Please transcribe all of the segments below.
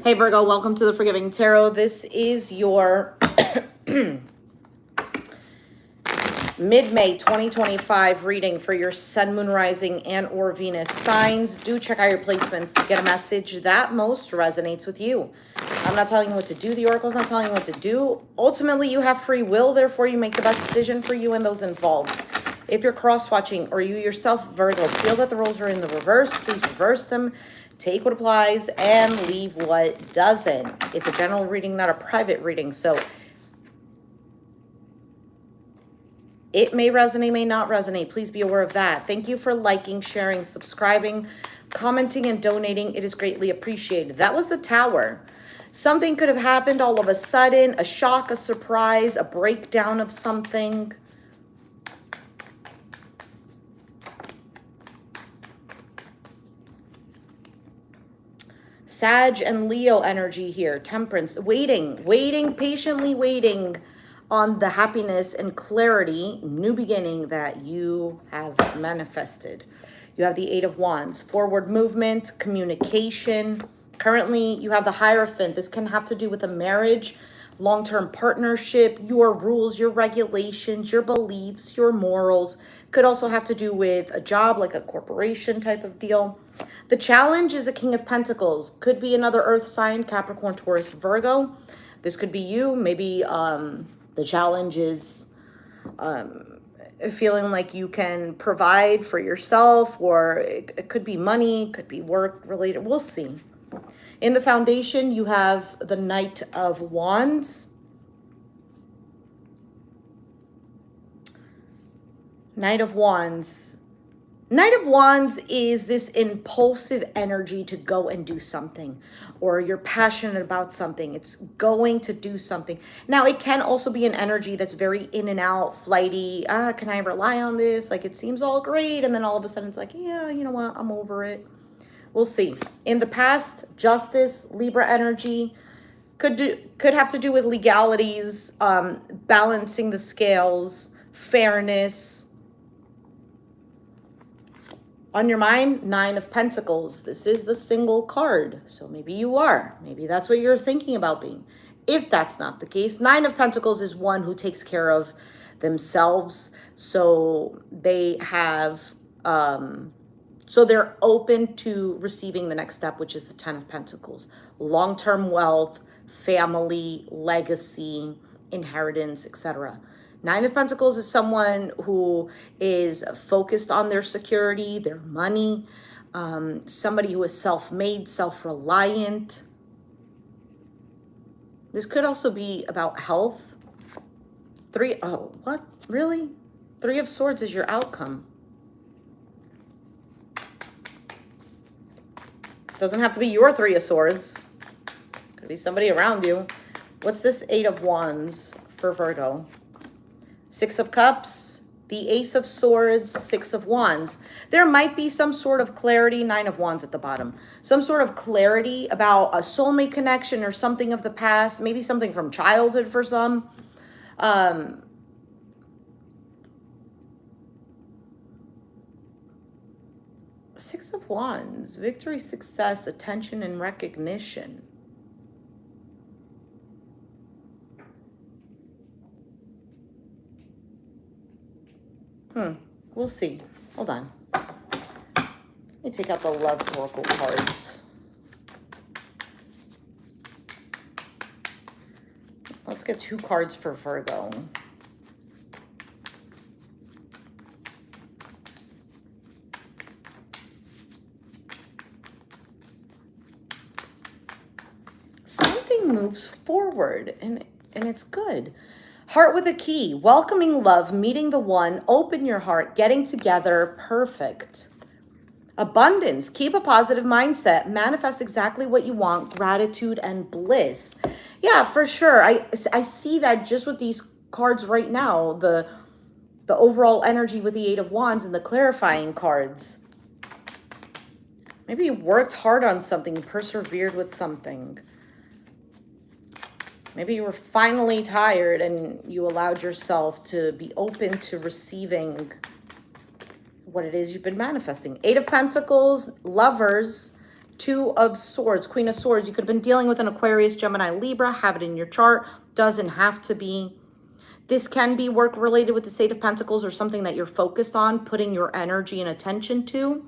Hey Virgo, welcome to the Forgiving Tarot. This is your mid-May 2025 reading for your Sun, Moon, Rising, and or Venus signs. Do check out your placements to get a message that most resonates with you. I'm not telling you what to do. The Oracle's not telling you what to do. Ultimately, you have free will. Therefore, you make the best decision for you and those involved. If you're cross-watching or you yourself, Virgo, feel that the roles are in the reverse, please reverse them. Take what applies and leave what doesn't. It's a general reading, not a private reading. So it may resonate, may not resonate. Please be aware of that. Thank you for liking, sharing, subscribing, commenting, and donating. It is greatly appreciated. That was the Tower. Something could have happened all of a sudden, a shock, a surprise, a breakdown of something. Sag and Leo energy here. Temperance, waiting, patiently waiting on the happiness and clarity, new beginning that you have manifested. You have the Eight of Wands, forward movement, communication. Currently, you have the Hierophant. This can have to do with a marriage, long-term partnership, your rules, your regulations, your beliefs, your morals. Could also have to do with a job, like a corporation type of deal. The challenge is the King of Pentacles. Could be another earth sign, Capricorn, Taurus, Virgo. This could be you. Maybe the challenge is feeling like you can provide for yourself, or it could be money, could be work related. We'll see. In the foundation, you have the Knight of Wands. Knight of Wands. Knight of Wands is this impulsive energy to go and do something, or you're passionate about something. It's going to do something. Now, it can also be an energy that's very in and out, flighty. Can I rely on this? Like, it seems all great, and then all of a sudden it's like, yeah, you know what? I'm over it. We'll see. In the past, Justice, Libra energy could have to do with legalities, balancing the scales, fairness. On your mind, Nine of Pentacles. This is the single card. So maybe you are. Maybe that's what you're thinking about being. If that's not the case, Nine of Pentacles is one who takes care of themselves. So they have, so they're open to receiving the next step, which is the Ten of Pentacles. Long-term wealth, family, legacy, inheritance, etc. Nine of Pentacles is someone who is focused on their security, their money, somebody who is self-made, self-reliant. This could also be about health. Oh, what? Really? Three of Swords is your outcome. Doesn't have to be your Three of Swords. Could be somebody around you. What's this Eight of Wands for Virgo? Six of Cups, the Ace of Swords, Six of Wands. There might be some sort of clarity, Nine of Wands at the bottom. Some sort of clarity about a soulmate connection or something of the past, maybe something from childhood for some. Six of Wands, victory, success, attention, and recognition. We'll see. Hold on. Let me take out the love oracle cards. Let's get 2 cards for Virgo. Something moves forward, and it's good. Heart with a key, welcoming love, meeting the one, open your heart, getting together, perfect. Abundance, keep a positive mindset, manifest exactly what you want, gratitude and bliss. Yeah, for sure. I see that just with these cards right now, the overall energy with the Eight of Wands and the clarifying cards. Maybe you worked hard on something, persevered with something. Maybe you were finally tired and you allowed yourself to be open to receiving what it is you've been manifesting. Eight of Pentacles, Lovers, Two of Swords, Queen of Swords. You could have been dealing with an Aquarius, Gemini, Libra. Have it in your chart. Doesn't have to be. This can be work related with the Eight of Pentacles or something that you're focused on, putting your energy and attention to.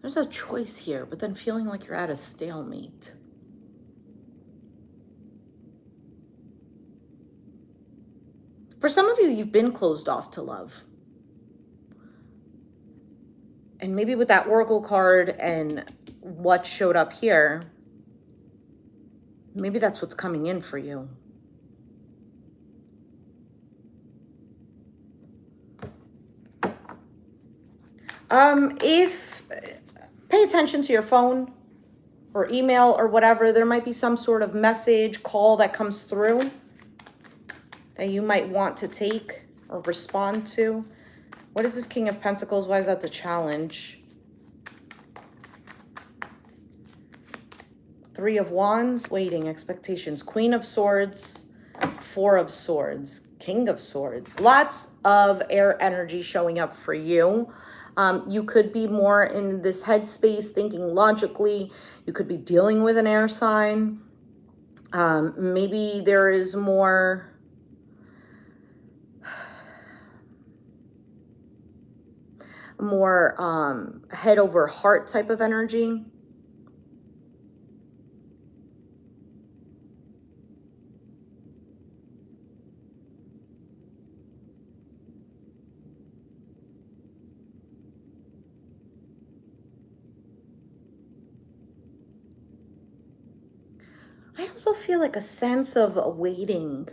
There's a choice here, but then feeling like you're at a stalemate. For some of you, you've been closed off to love. And maybe with that Oracle card and what showed up here, maybe that's what's coming in for you. Pay attention to your phone or email or whatever. There might be some sort of message, call that comes through that you might want to take or respond to. What is this King of Pentacles? Why is that the challenge? Three of Wands, waiting, expectations. Queen of Swords, Four of Swords, King of Swords. Lots of air energy showing up for you. You could be more in this headspace, thinking logically. You could be dealing with an air sign. Maybe there is more head over heart type of energy. I also feel like a sense of waiting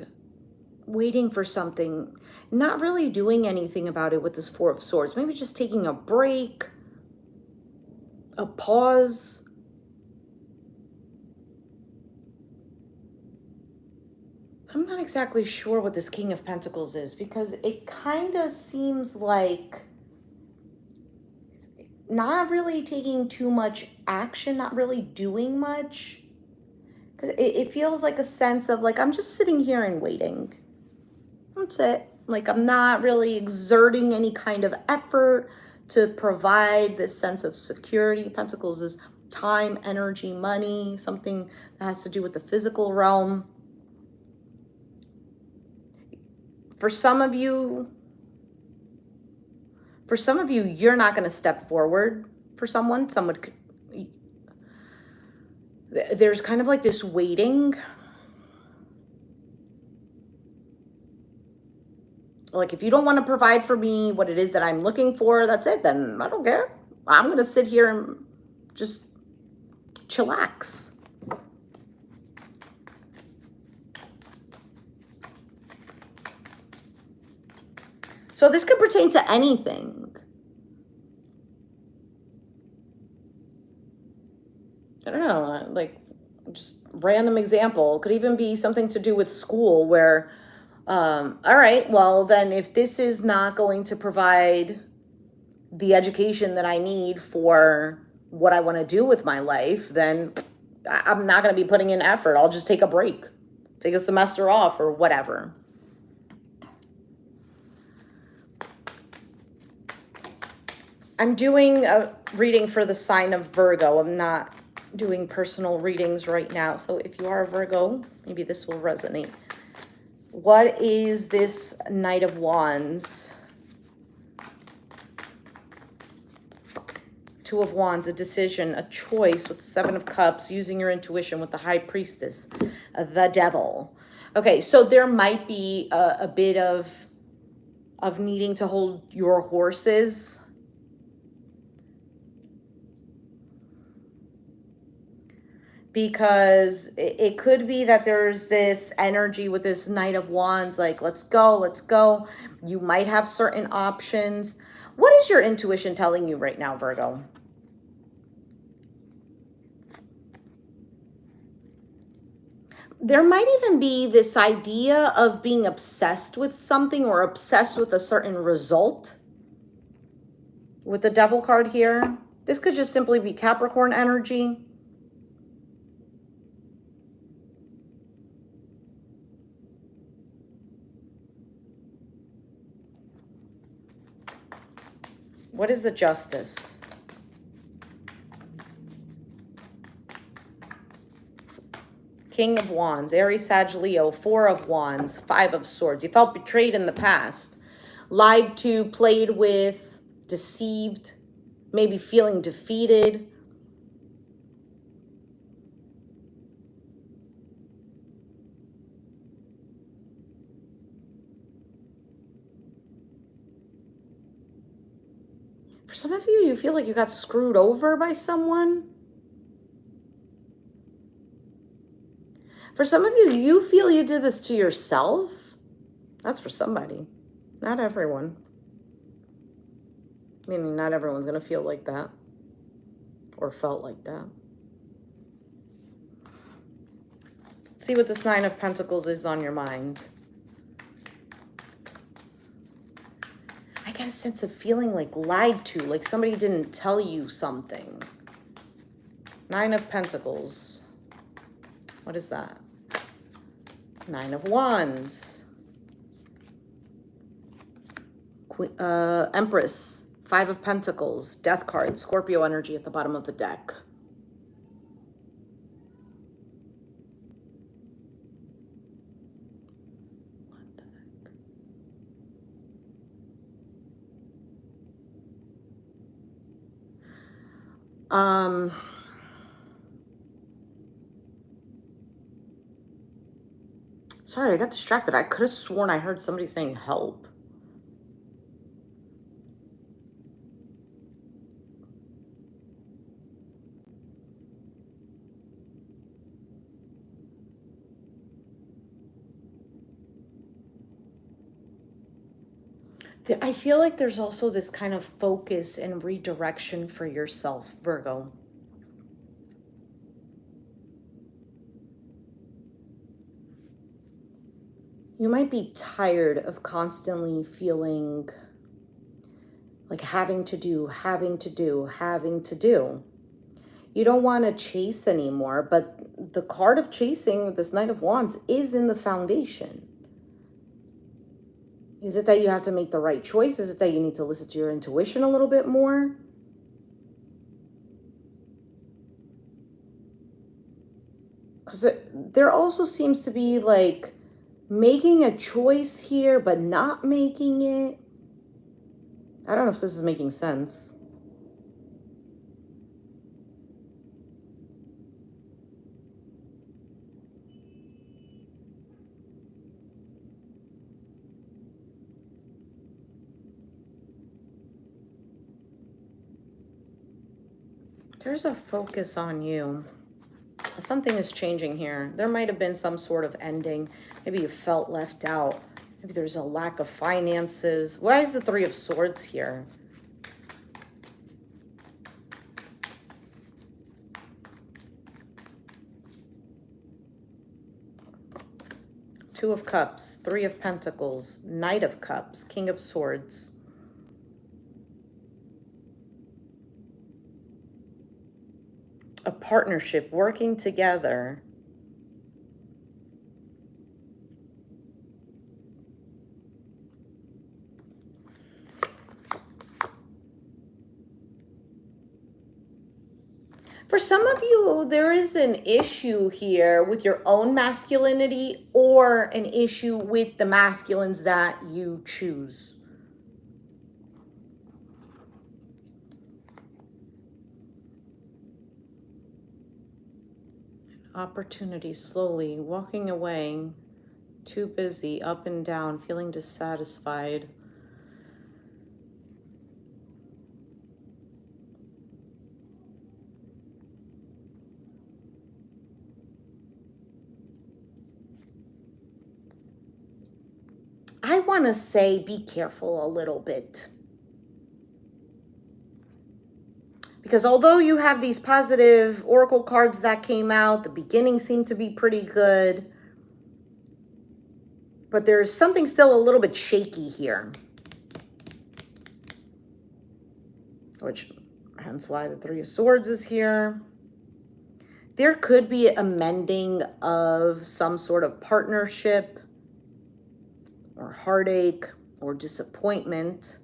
for something, not really doing anything about it with this Four of Swords. Maybe just taking a break, a pause. I'm not exactly sure what this King of Pentacles is, because it kind of seems like not really taking too much action, not really doing much. Because it feels like a sense of like, I'm just sitting here and waiting. That's it. Like, I'm not really exerting any kind of effort to provide this sense of security. Pentacles is time, energy, money, something that has to do with the physical realm. For some of you, you're not going to step forward for someone. There's kind of like this waiting. Like, if you don't want to provide for me what it is that I'm looking for, that's it. Then I don't care. I'm going to sit here and just chillax. So this could pertain to anything. I don't know, like, just random example. Could even be something to do with school where, all right, well, then if this is not going to provide the education that I need for what I want to do with my life, then I'm not going to be putting in effort. I'll just take a break, take a semester off or whatever. I'm doing a reading for the sign of Virgo. I'm not doing personal readings right now. So if you are a Virgo, maybe this will resonate. What is this Knight of Wands? Two of Wands, a decision, a choice with the Seven of Cups, using your intuition with the High Priestess, the Devil. Okay, so there might be a bit of needing to hold your horses. Because it could be that there's this energy with this Knight of Wands, like, let's go, let's go. You might have certain options. What is your intuition telling you right now, Virgo? There might even be this idea of being obsessed with something or obsessed with a certain result. With the Devil card here, this could just simply be Capricorn energy. What is the Justice? King of Wands, Aries, Sag, Leo, Four of Wands, Five of Swords. You felt betrayed in the past, lied to, played with, deceived, maybe feeling defeated. For some of you, you feel like you got screwed over by someone. For some of you, you feel you did this to yourself. That's for somebody, not everyone. Meaning not everyone's going to feel like that or felt like that. See what this Nine of Pentacles is on your mind. I get a sense of feeling like lied to, like somebody didn't tell you something. Nine of Pentacles. What is that? Nine of Wands. Empress. Five of Pentacles. Death card. Scorpio energy at the bottom of the deck. What the heck? Sorry, I got distracted. I could have sworn I heard somebody saying help. I feel like there's also this kind of focus and redirection for yourself, Virgo. You might be tired of constantly feeling like having to do. You don't want to chase anymore, but the card of chasing with this Knight of Wands is in the Foundation. Is it that you have to make the right choice? Is it that you need to listen to your intuition a little bit more? Because there also seems to be like making a choice here, but not making it. I don't know if this is making sense. There's a focus on you. Something is changing here. There might have been some sort of ending. Maybe you felt left out. Maybe there's a lack of finances. Why is the Three of Swords here? Two of Cups, Three of Pentacles, Knight of Cups, King of Swords. A partnership, working together. For some of you, there is an issue here with your own masculinity or an issue with the masculines that you choose. Opportunity, slowly walking away, too busy, up and down, feeling dissatisfied. I want to say be careful a little bit. Because although you have these positive oracle cards that came out, the beginning seemed to be pretty good. But there's something still a little bit shaky here. Which, hence why the Three of Swords is here. There could be a mending of some sort of partnership or heartache or disappointment.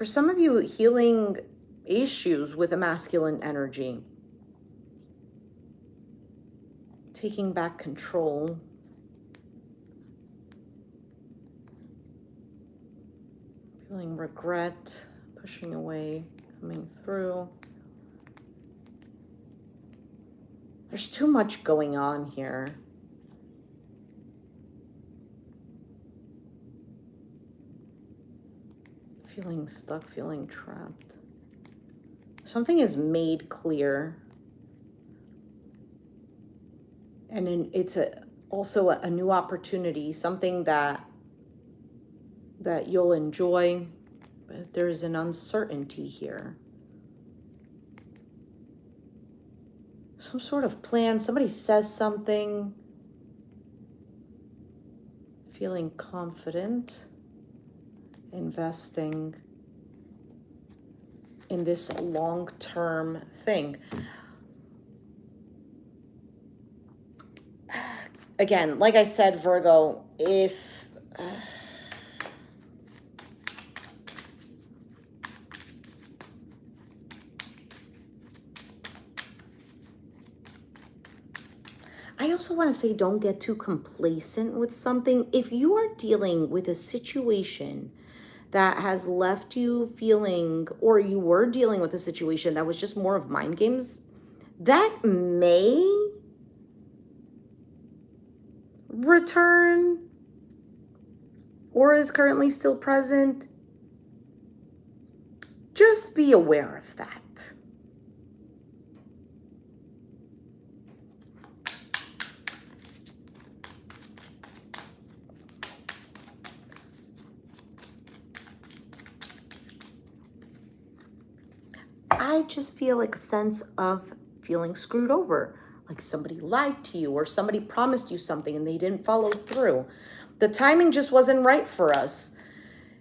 For some of you, healing issues with a masculine energy. Taking back control. Feeling regret, pushing away, coming through. There's too much going on here. Feeling stuck, feeling trapped. Something is made clear. And it's also a new opportunity, something that you'll enjoy, but there's an uncertainty here. Some sort of plan, somebody says something, feeling confident, investing in this long-term thing. Again, like I said, Virgo, if I also want to say, don't get too complacent with something. If you are dealing with a situation that has left you feeling, or you were dealing with a situation that was just more of mind games, that may return or is currently still present. Just be aware of that. I just feel like a sense of feeling screwed over, like somebody lied to you or somebody promised you something and they didn't follow through. The timing just wasn't right for us.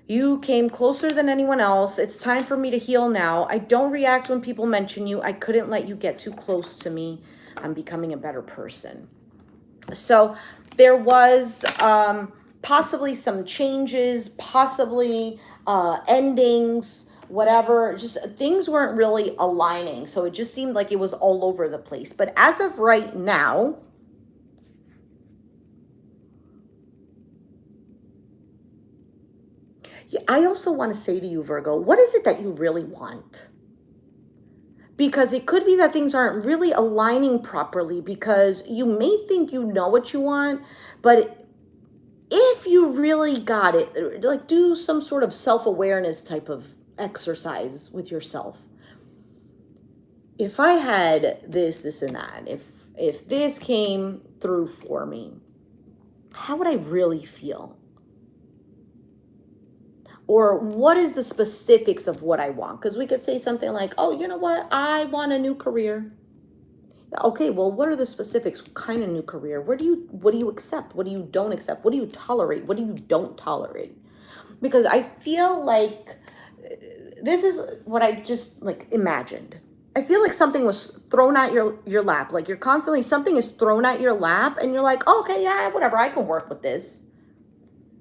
You came closer than anyone else. It's time for me to heal now. I don't react when people mention you. I couldn't let you get too close to me. I'm becoming a better person. So there was possibly some changes, possibly endings, whatever. Just things weren't really aligning. So it just seemed like it was all over the place. But as of right now, I also want to say to you, Virgo, what is it that you really want? Because it could be that things aren't really aligning properly, because you may think you know what you want, but if you really got it, like do some sort of self-awareness type of exercise with yourself. If I had this, and that, if this came through for me, how would I really feel? Or what is the specifics of what I want? Because we could say something like, oh, you know what? I want a new career. Okay, well, what are the specifics? What kind of new career? What do you accept? What do you don't accept? What do you tolerate? What do you don't tolerate? Because I feel like this is what I just like imagined. I feel like something was thrown at your lap. Like you're constantly, something is thrown at your lap and you're like, oh, okay, yeah, whatever, I can work with this.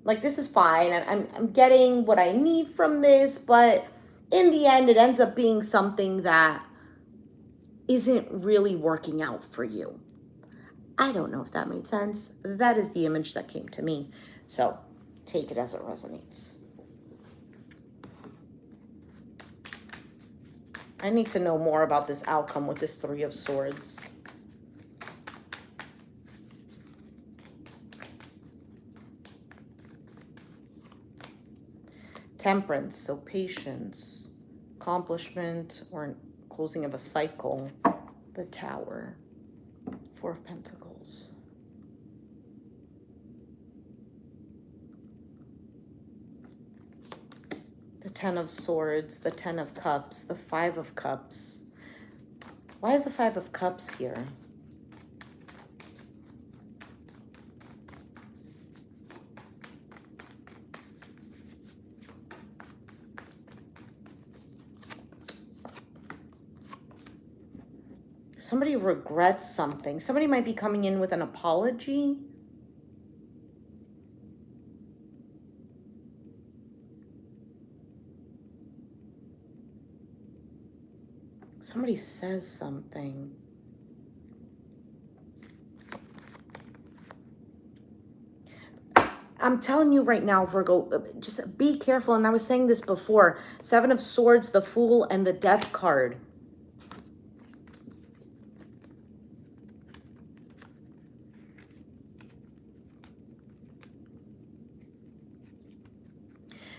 Like, this is fine. I'm getting what I need from this, but in the end, it ends up being something that isn't really working out for you. I don't know if that made sense. That is the image that came to me. So take it as it resonates. I need to know more about this outcome with this Three of Swords. Temperance, so patience, accomplishment, or closing of a cycle. The Tower, Four of Pentacles. The Ten of Swords, the Ten of Cups, the Five of Cups. Why is the Five of Cups here? Somebody regrets something. Somebody might be coming in with an apology. Somebody says something. I'm telling you right now, Virgo, just be careful. And I was saying this before. Seven of Swords, the Fool, and the Death card.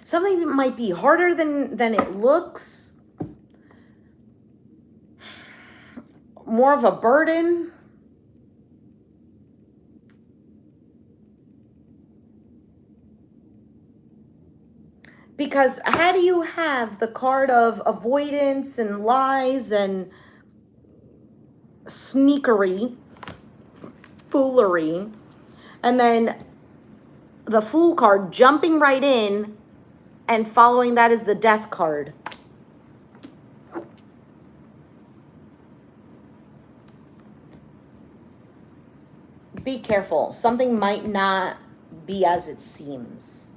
Something might be harder than it looks. More of a burden. Because how do you have the card of avoidance and lies and sneakery, foolery, and then the Fool card jumping right in, and following that is the Death card? Be careful. Something might not be as it seems.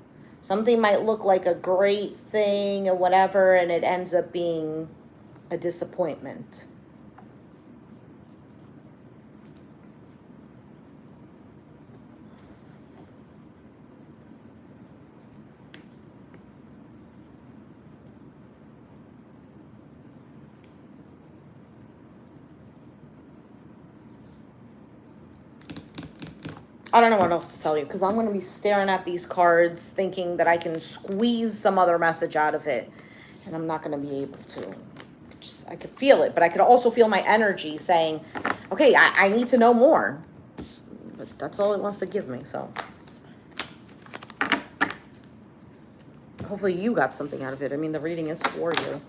Something might look like a great thing or whatever, and it ends up being a disappointment. I don't know what else to tell you, because I'm going to be staring at these cards thinking that I can squeeze some other message out of it, and I'm not going to be able to. I could feel it, but I could also feel my energy saying, okay, I need to know more. But that's all it wants to give me, so. Hopefully you got something out of it. I mean, the reading is for you. All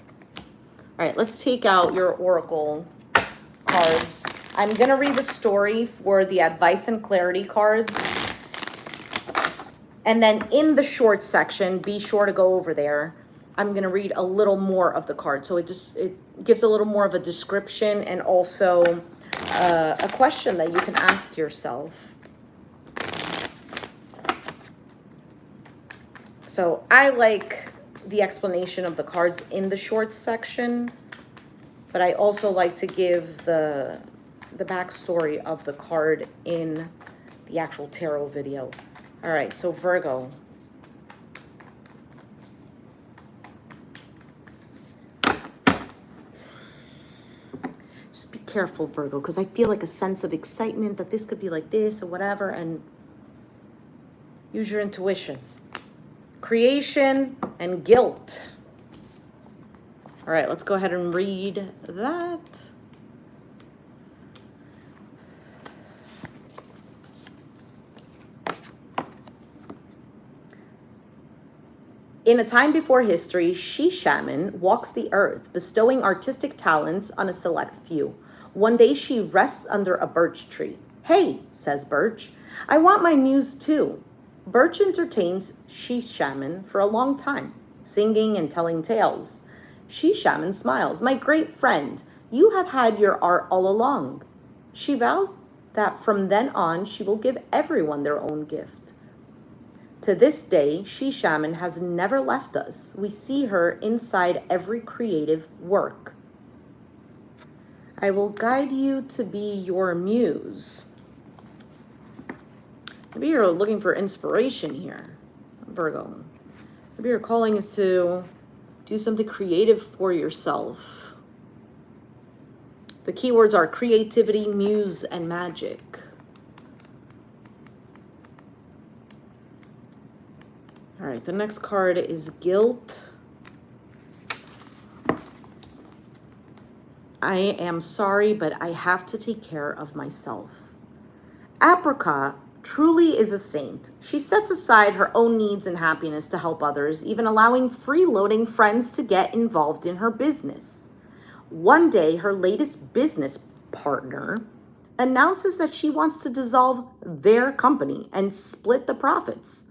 right, let's take out your oracle cards. I'm going to read the story for the advice and clarity cards. And then in the short section, be sure to go over there. I'm going to read a little more of the card. So it gives a little more of a description and also a question that you can ask yourself. So I like the explanation of the cards in the short section, but I also like to give the backstory of the card in the actual tarot video. All right, so Virgo. Just be careful, Virgo, because I feel like a sense of excitement that this could be like this or whatever, and use your intuition. Creation and guilt. All right, let's go ahead and read that. In a time before history, she-shaman walks the earth, bestowing artistic talents on a select few. One day she rests under a birch tree. "Hey," says Birch, "I want my muse too." Birch entertains she-shaman for a long time, singing and telling tales. She-shaman smiles. "My great friend, you have had your art all along." She vows that from then on she will give everyone their own gift. To this day, she-shaman has never left us. We see her inside every creative work. I will guide you to be your muse. Maybe you're looking for inspiration here, Virgo. Maybe your calling is to do something creative for yourself. The keywords are creativity, muse, and magic. All right, the next card is guilt. I am sorry, but I have to take care of myself. Apricot truly is a saint. She sets aside her own needs and happiness to help others, even allowing freeloading friends to get involved in her business. One day, her latest business partner announces that she wants to dissolve their company and split the profits.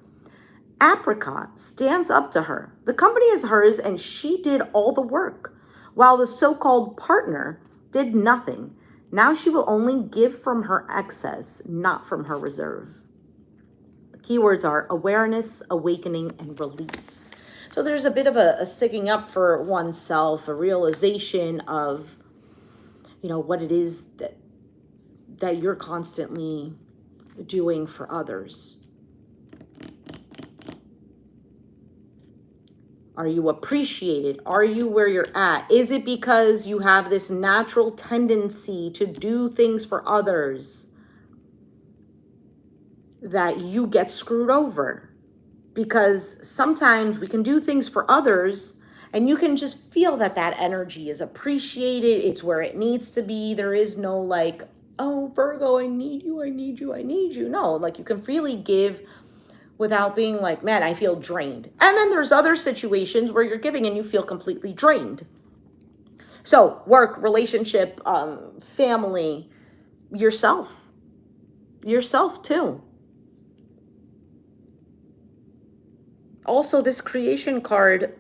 Apricot stands up to her. The company is hers and she did all the work, while the so-called partner did nothing. Now she will only give from her excess, not from her reserve. The keywords are awareness, awakening, and release. So there's a bit of a sticking up for oneself, a realization of what it is that you're constantly doing for others. Are you appreciated? Are you where you're at? Is it because you have this natural tendency to do things for others that you get screwed over? Because sometimes we can do things for others and you can just feel that energy is appreciated. It's where it needs to be. There is no like, oh, Virgo, I need you, I need you, I need you. No, like you can freely give without being like, man, I feel drained. And then there's other situations where you're giving and you feel completely drained. So work, relationship, family, yourself too. Also, this creation card,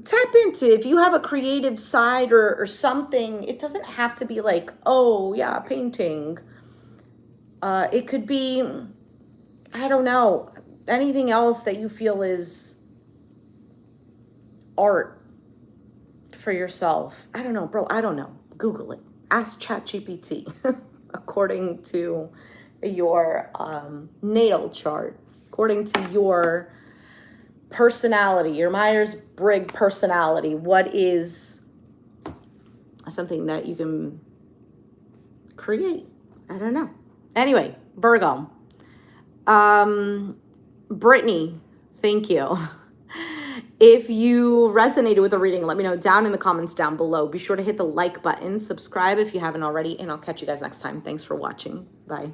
tap into, if you have a creative side or something, it doesn't have to be like, oh yeah, painting. It could be, I don't know, anything else that you feel is art for yourself. I don't know, bro. I don't know. Google it. Ask ChatGPT according to your natal chart, according to your personality, your Myers-Briggs personality. What is something that you can create? I don't know. Anyway, Virgo. Brittany, thank you. If you resonated with the reading, let me know down in the comments down below. Be sure to hit the like button, subscribe if you haven't already, and I'll catch you guys next time. Thanks for watching. Bye.